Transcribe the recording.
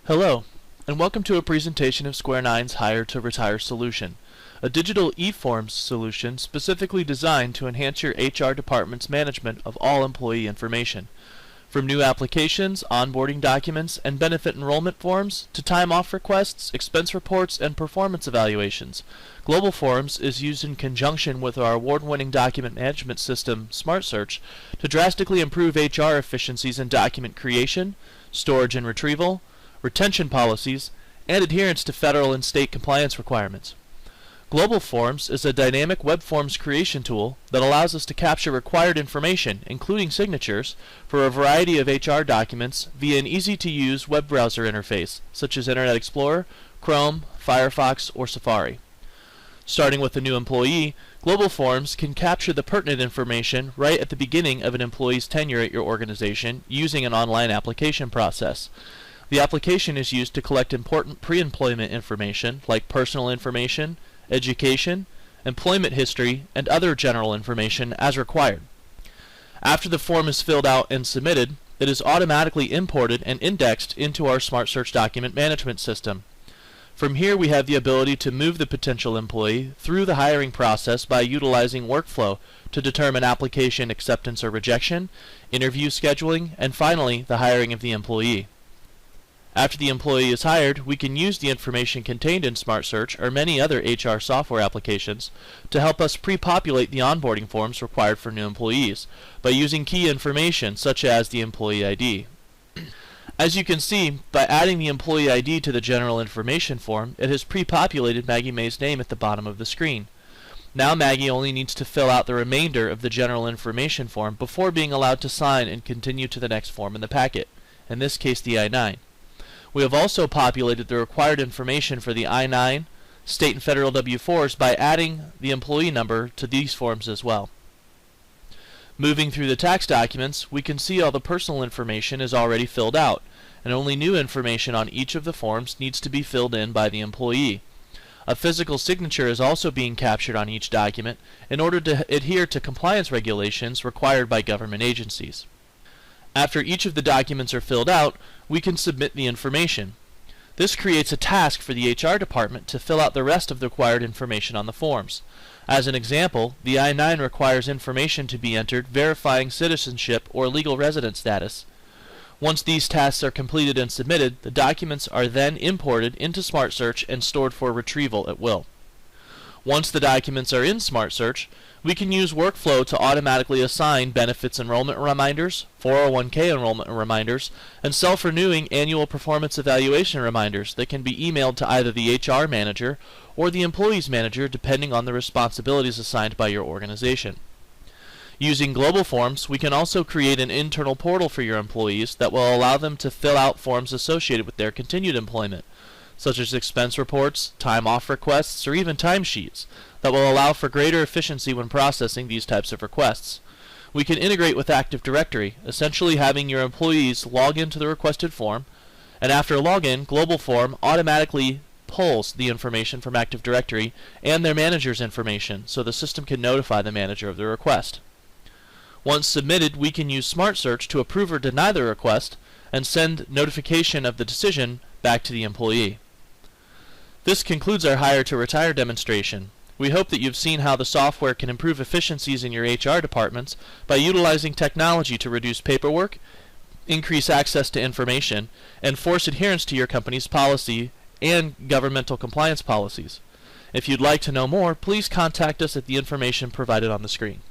Hello, and welcome to a presentation of Square9's Hire to Retire solution, a digital e-forms solution specifically designed to enhance your HR department's management of all employee information. From new applications, onboarding documents, and benefit enrollment forms, to time-off requests, expense reports, and performance evaluations, Global Forms is used in conjunction with our award-winning document management system, SmartSearch, to drastically improve HR efficiencies in document creation, storage and retrieval, retention policies, and adherence to federal and state compliance requirements. Global Forms is a dynamic web forms creation tool that allows us to capture required information, including signatures, for a variety of HR documents via an easy-to-use web browser interface, such as Internet Explorer, Chrome, Firefox, or Safari. Starting with a new employee, Global Forms can capture the pertinent information right at the beginning of an employee's tenure at your organization using an online application process. The application is used to collect important pre-employment information like personal information, education, employment history, and other general information as required. After the form is filled out and submitted, it is automatically imported and indexed into our SmartSearch document management system. From here we have the ability to move the potential employee through the hiring process by utilizing workflow to determine application acceptance or rejection, interview scheduling, and finally the hiring of the employee. After the employee is hired, we can use the information contained in SmartSearch or many other HR software applications to help us pre-populate the onboarding forms required for new employees by using key information such as the employee ID. As you can see, by adding the employee ID to the general information form, it has pre-populated Maggie May's name at the bottom of the screen. Now Maggie only needs to fill out the remainder of the general information form before being allowed to sign and continue to the next form in the packet, in this case the I-9. We have also populated the required information for the I-9, state and federal W-4s by adding the employee number to these forms as well. Moving through the tax documents, we can see all the personal information is already filled out, and only new information on each of the forms needs to be filled in by the employee. A physical signature is also being captured on each document in order to adhere to compliance regulations required by government agencies. After each of the documents are filled out, we can submit the information. This creates a task for the HR department to fill out the rest of the required information on the forms. As an example, the I-9 requires information to be entered verifying citizenship or legal residence status. Once these tasks are completed and submitted, the documents are then imported into SmartSearch and stored for retrieval at will. Once the documents are in SmartSearch, we can use workflow to automatically assign benefits enrollment reminders, 401k enrollment reminders, and self-renewing annual performance evaluation reminders that can be emailed to either the HR manager or the employee's manager depending on the responsibilities assigned by your organization. Using Global Forms, we can also create an internal portal for your employees that will allow them to fill out forms associated with their continued employment, such as expense reports, time-off requests, or even timesheets, that will allow for greater efficiency when processing these types of requests. We can integrate with Active Directory, essentially having your employees log into the requested form, and after login, Global Form automatically pulls the information from Active Directory and their manager's information, so the system can notify the manager of the request. Once submitted, we can use SmartSearch to approve or deny the request and send notification of the decision back to the employee. This concludes our Hire to Retire demonstration. We hope that you've seen how the software can improve efficiencies in your HR departments by utilizing technology to reduce paperwork, increase access to information, and force adherence to your company's policy and governmental compliance policies. If you'd like to know more, please contact us at the information provided on the screen.